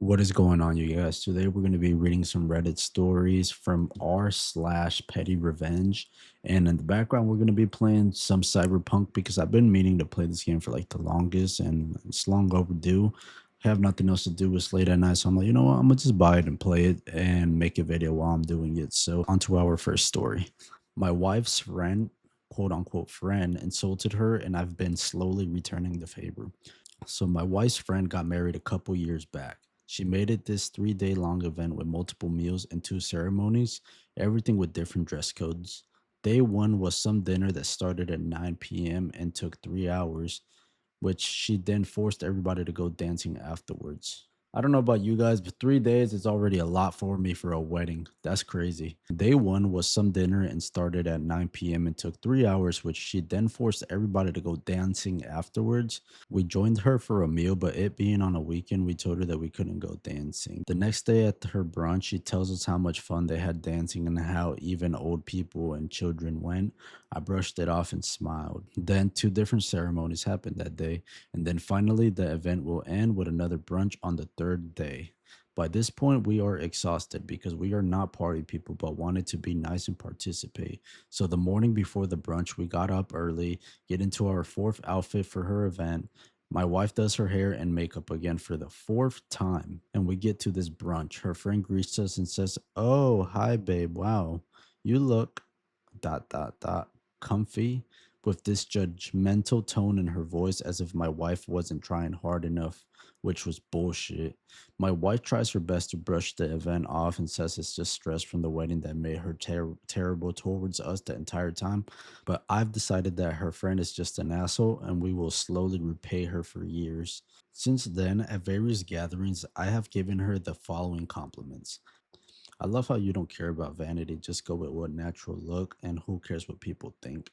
What is going on, you guys? Today we're going to be reading some Reddit stories from r slash petty revenge. And in the background, we're going to be playing some Cyberpunk because I've been meaning to play this game for like the longest and it's long overdue. I have nothing else to do. It's late at night. So I'm like, you know what? I'm going to just buy it and play it and make a video while I'm doing it. So, on to our first story. My wife's friend, quote unquote friend, insulted her, and I've been slowly returning the favor. So my wife's friend got married a couple years back. She made it this 3 day long event with multiple meals and two ceremonies, everything with different dress codes. Day one was some dinner that started at 9 p.m. and took 3 hours, which she then forced everybody to go dancing afterwards. I don't know about you guys, but 3 days is already a lot for me for a wedding. That's crazy. Day one was some dinner and started at 9 p.m. and took 3 hours, which she then forced everybody to go dancing afterwards. We joined her for a meal, but it being on a weekend, we told her that we couldn't go dancing. The next day at her brunch, she tells us how much fun they had dancing and how even old people and children went. I brushed it off and smiled. Then two different ceremonies happened that day, and then finally the event will end with another brunch on the third day. By this point, we are exhausted because we are not party people but wanted to be nice and participate. So the morning before the brunch, we got up early, get into our fourth outfit for her event. My wife does her hair and makeup again for the fourth time, and we get to this brunch. Her friend greets us and says, "Oh, hi, babe. Wow, you look comfy," with this judgmental tone in her voice as if my wife wasn't trying hard enough, which was bullshit. My wife tries her best to brush the event off and says it's just stress from the wedding that made her terrible towards us the entire time. But I've decided that her friend is just an asshole and we will slowly repay her for years. Since then, at various gatherings, I have given her the following compliments. "I love how you don't care about vanity, just go with what natural look, and who cares what people think.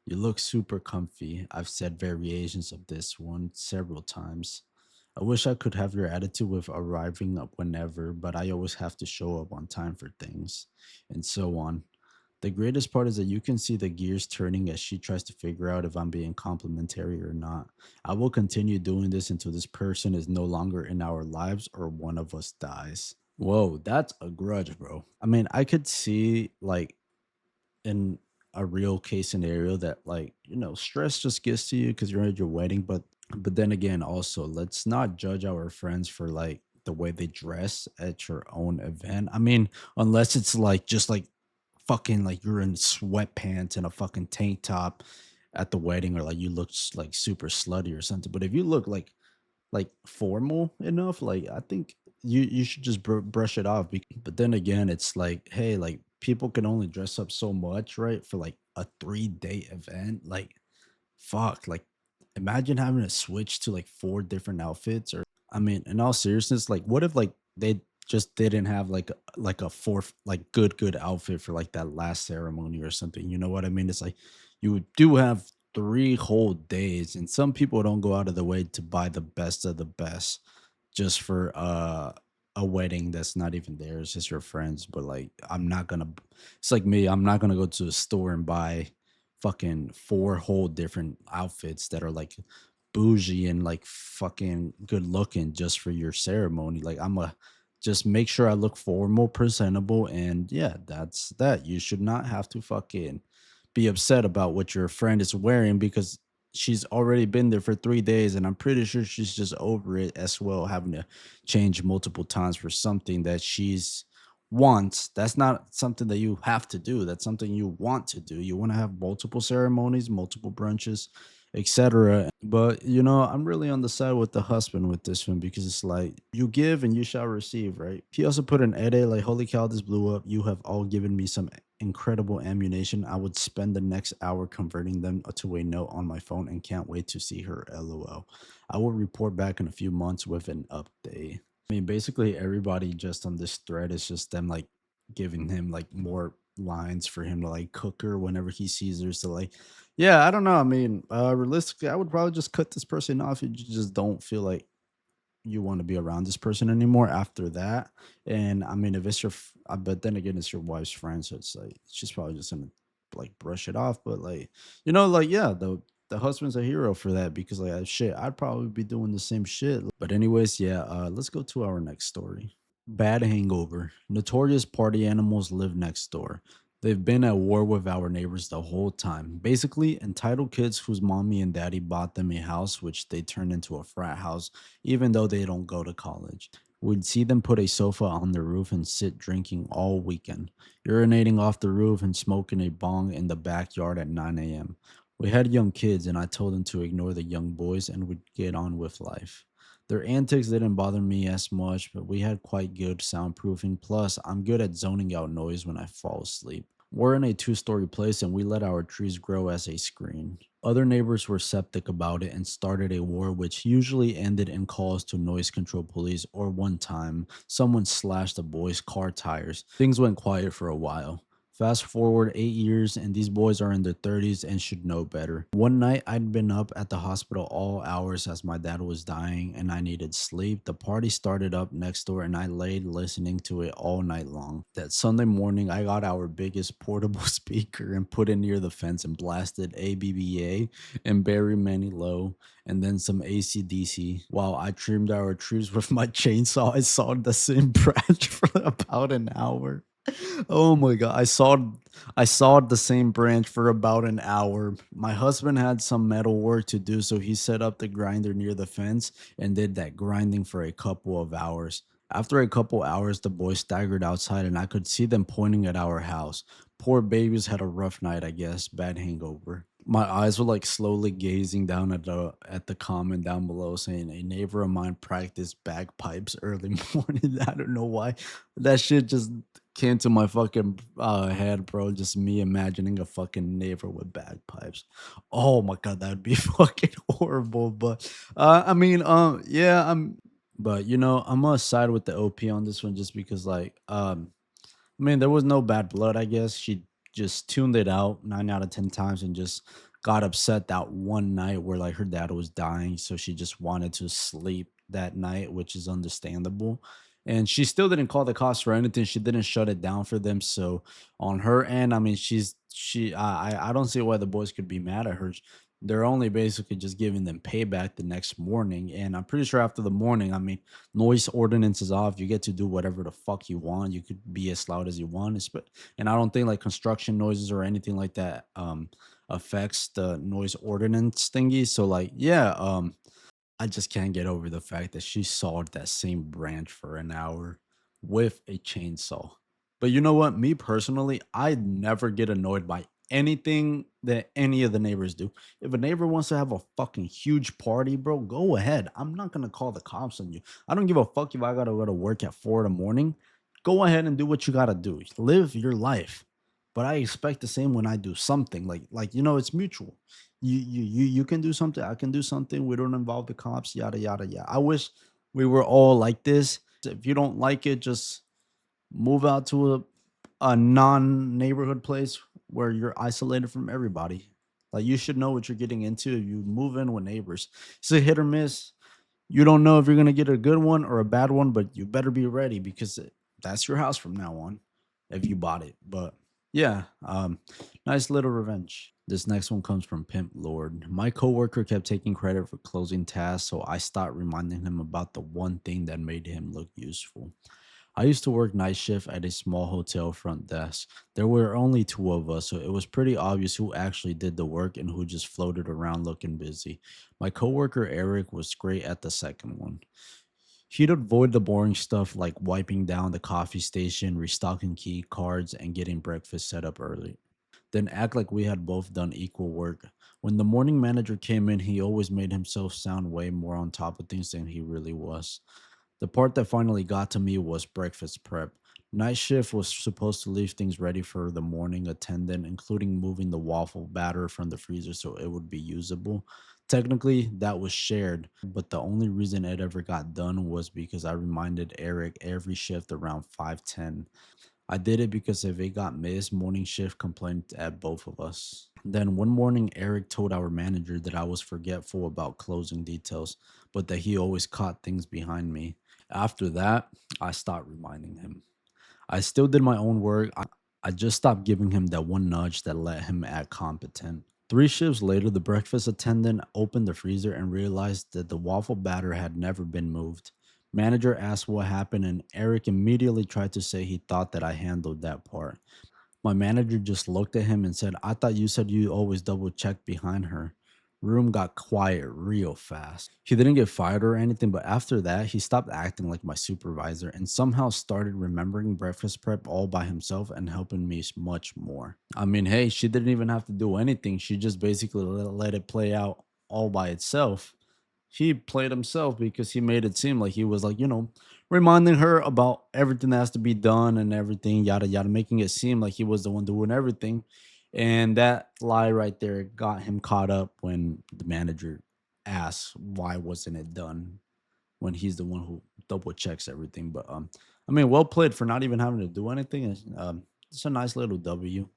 You look super comfy." I've said variations of this one several times. "I wish I could have your attitude with arriving up whenever, but I always have to show up on time for things," and so on. The greatest part is that you can see the gears turning as she tries to figure out if I'm being complimentary or not. I will continue doing this until this person is no longer in our lives or one of us dies. Whoa, that's a grudge, bro. I mean, I could see like in a real case scenario that stress just gets to you because you're at your wedding, but then again, also let's not judge our friends for like the way they dress at your own event. I mean, unless it's like just like fucking like you're in sweatpants and a fucking tank top at the wedding, or like you look like super slutty or something. But if you look like formal enough, like I think you should just brush it off. But then again, it's like, hey, like people can only dress up so much, right? For like a 3 day event, like fuck, like imagine having to switch to like four different outfits. Or I mean, in all seriousness, like what if like they just didn't have like a fourth like good outfit for like that last ceremony or something? You know what I mean? It's like you do have 3 whole days, and some people don't go out of the way to buy the best of the best just for a wedding that's not even theirs, it's your friends. But like I'm not gonna it's like me, I'm not gonna go to a store and buy fucking four whole different outfits that are like bougie and like fucking good looking just for your ceremony. Like I'm a just make sure I look formal, presentable, and yeah, that's that. You should not have to fucking be upset about what your friend is wearing because she's already been there for 3 days, and I'm pretty sure she's just over it as well, having to change multiple times for something that she's wants. That's not something that you have to do. That's something you want to do. You want to have multiple ceremonies, multiple brunches, etc. But I'm really on the side with the husband with this one because it's like you give and you shall receive, right? He also put an edit like, "Holy cow, this blew up. You have all given me some incredible ammunition. I would spend the next hour converting them to a note on my phone and can't wait to see her. LOL. I will report back in a few months with an update." I mean, basically everybody just on this thread is just them like giving him like more lines for him to like cook her whenever he sees her. So like, yeah, I don't know. I mean, realistically, I would probably just cut this person off if you just don't feel like you want to be around this person anymore after that. And I mean, if it's but then again, it's your wife's friend, so it's like she's probably just gonna like brush it off. But like, like yeah, though. the husband's a hero for that because like shit, I'd probably be doing the same shit. But anyways, yeah, let's go to our next story. Bad hangover. Notorious party animals live next door. They've been at war with our neighbors the whole time. Basically, entitled kids whose mommy and daddy bought them a house, which they turned into a frat house, even though they don't go to college. We'd see them put a sofa on the roof and sit drinking all weekend, urinating off the roof and smoking a bong in the backyard at 9 a.m. We had young kids, and I told them to ignore the young boys and would get on with life. Their antics didn't bother me as much, but we had quite good soundproofing. Plus, I'm good at zoning out noise when I fall asleep. We're in a two-story place and we let our trees grow as a screen. Other neighbors were septic about it and started a war, which usually ended in calls to noise control police, or one time, someone slashed a boy's car tires. Things went quiet for a while. Fast forward 8 years, and these boys are in their 30s and should know better. One night, I'd been up at the hospital all hours as my dad was dying and I needed sleep. The party started up next door, and I laid listening to it all night long. That Sunday morning, I got our biggest portable speaker and put it near the fence and blasted ABBA and Barry Manilow and then some AC/DC. While I trimmed our trees with my chainsaw, I sawed the same branch for about an hour. Oh my god, I sawed the same branch for about an hour. My husband had some metal work to do, so he set up the grinder near the fence and did that grinding for a couple of hours. After a couple hours, the boys staggered outside and I could see them pointing at our house. Poor babies had a rough night, I guess. Bad hangover. My eyes were like slowly gazing down at the comment down below saying a neighbor of mine practiced bagpipes early morning. I don't know why. That shit just came to my fucking head, bro. Just me imagining a fucking neighbor with bagpipes. Oh my god, that'd be fucking horrible. But I mean, yeah, but I'm gonna side with the OP on this one just because like I mean, there was no bad blood, I guess. She just tuned it out 9 out of 10 times and just got upset that one night where like her dad was dying. So she just wanted to sleep that night, which is understandable. And she still didn't call the cops for anything. She didn't shut it down for them. So on her end, I mean, I don't see why the boys could be mad at her. They're only basically just giving them payback the next morning. And I'm pretty sure after the morning, I mean, noise ordinance is off. You get to do whatever the fuck you want. You could be as loud as you want. And I don't think like construction noises or anything like that affects the noise ordinance thingy. So like, yeah, I just can't get over the fact that she sawed that same branch for an hour with a chainsaw. But you know what? Me personally, I never get annoyed by anything that any of the neighbors do. If a neighbor wants to have a fucking huge party, bro, go ahead. I'm not gonna call the cops on you. I don't give a fuck if I gotta go to work at 4 in the morning. Go ahead and do what you gotta do. Live your life. But I expect the same when I do something. It's mutual. You can do something, I can do something. We don't involve the cops, yada yada yada. I wish we were all like this. If you don't like it, just move out to a non-neighborhood place where you're isolated from everybody. Like you should know what you're getting into if you move in with neighbors. It's a hit or miss. You don't know if you're gonna get a good one or a bad one, but you better be ready because that's your house from now on if you bought it. But yeah, nice little revenge. This next one comes from Pimp Lord. My coworker kept taking credit for closing tasks, so I stopped reminding him about the one thing that made him look useful. I used to work night shift at a small hotel front desk. There were only two of us, so it was pretty obvious who actually did the work and who just floated around looking busy. My coworker Eric was great at the second one. He'd avoid the boring stuff like wiping down the coffee station, restocking key cards, and getting breakfast set up early. Then act like we had both done equal work. When the morning manager came in, he always made himself sound way more on top of things than he really was. The part that finally got to me was breakfast prep. Night shift was supposed to leave things ready for the morning attendant, including moving the waffle batter from the freezer so it would be usable. Technically, that was shared, but the only reason it ever got done was because I reminded Eric every shift around 5:10. I did it because if it got missed, morning shift complained at both of us. Then one morning, Eric told our manager that I was forgetful about closing details, but that he always caught things behind me. After that, I stopped reminding him. I still did my own work. I just stopped giving him that one nudge that let him act competent. Three shifts later, the breakfast attendant opened the freezer and realized that the waffle batter had never been moved. Manager asked what happened, and Eric immediately tried to say he thought that I handled that part. My manager just looked at him and said, I thought you said you always double check behind her. Room got quiet real fast. He didn't get fired or anything, but after that, he stopped acting like my supervisor and somehow started remembering breakfast prep all by himself and helping me much more. I mean, hey, she didn't even have to do anything. She just basically let it play out all by itself. He played himself because he made it seem like he was like, reminding her about everything that has to be done and everything, yada yada, making it seem like he was the one doing everything. And that lie right there got him caught up when the manager asked why wasn't it done when he's the one who double checks everything. But I mean, well played for not even having to do anything. It's a nice little W.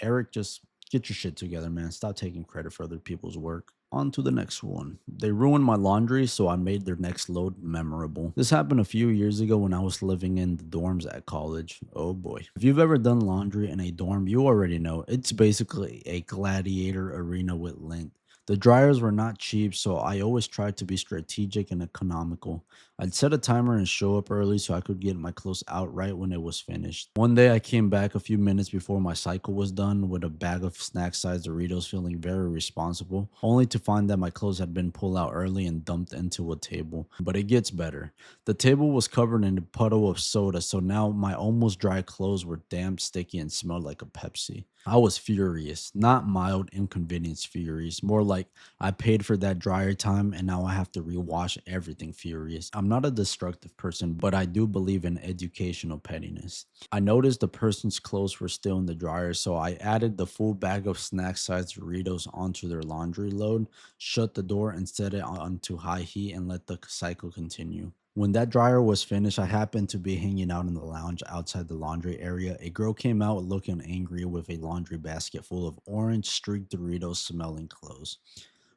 Eric, just get your shit together, man. Stop taking credit for other people's work. On to the next one. They ruined my laundry, so I made their next load memorable. This happened a few years ago when I was living in the dorms at college. Oh boy. If you've ever done laundry in a dorm, you already know it's basically a gladiator arena with lint. The dryers were not cheap, so I always tried to be strategic and economical. I'd set a timer and show up early so I could get my clothes out right when it was finished. One day I came back a few minutes before my cycle was done with a bag of snack sized Doritos, feeling very responsible, only to find that my clothes had been pulled out early and dumped into a table. But it gets better. The table was covered in a puddle of soda, so now my almost dry clothes were damp, sticky, and smelled like a Pepsi. I was furious, not mild inconvenience furious, more like I paid for that dryer time and now I have to rewash everything furious. I'm not a destructive person, but I do believe in educational pettiness. I noticed the person's clothes were still in the dryer, so I added the full bag of snack sized Doritos onto their laundry load, shut the door, and set it onto high heat and let the cycle continue. When that dryer was finished, I happened to be hanging out in the lounge outside the laundry area. A girl came out looking angry with a laundry basket full of orange streaked Doritos smelling clothes.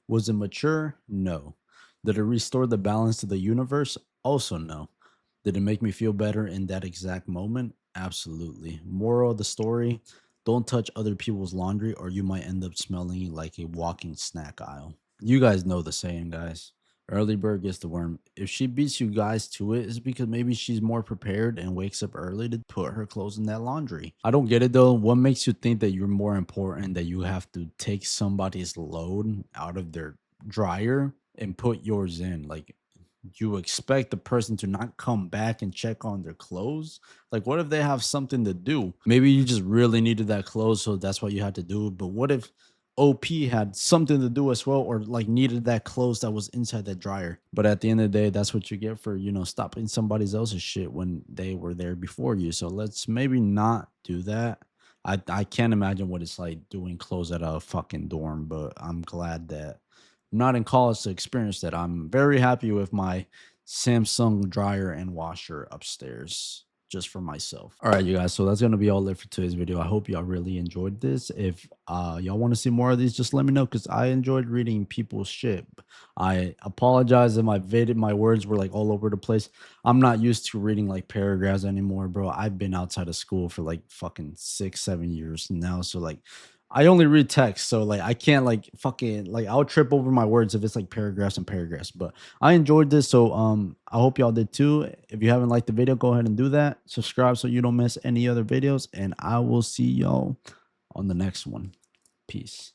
Was it mature? No. Did it restore the balance to the universe? Also, no. Did it make me feel better in that exact moment? Absolutely. Moral of the story, don't touch other people's laundry or you might end up smelling like a walking snack aisle. You guys know the saying, guys. Early bird gets the worm. If she beats you guys to it, it's because maybe she's more prepared and wakes up early to put her clothes in that laundry. I don't get it though. What makes you think that you're more important, that you have to take somebody's load out of their dryer and put yours in? Like, you expect the person to not come back and check on their clothes? Like, what if they have something to do? Maybe you just really needed that clothes, so that's why you had to do it. But what if OP had something to do as well, or like needed that clothes that was inside that dryer? But at the end of the day, that's what you get for, stopping somebody else's shit when they were there before you. So let's maybe not do that. I can't imagine what it's like doing clothes at a fucking dorm, but I'm glad that I'm not in college to experience that. I'm very happy with my Samsung dryer and washer upstairs just for myself. All right, you guys. So that's gonna be all it for today's video. I hope y'all really enjoyed this. If y'all want to see more of these, just let me know because I enjoyed reading people's shit. I apologize that my words were like all over the place. I'm not used to reading like paragraphs anymore, bro. I've been outside of school for like fucking 6, 7 years now. So like I only read text, so like I can't like fucking like I'll trip over my words if it's like paragraphs and paragraphs. But I enjoyed this, so I hope y'all did too. If you haven't liked the video, go ahead and do that. Subscribe so you don't miss any other videos, and I will see y'all on the next one. Peace.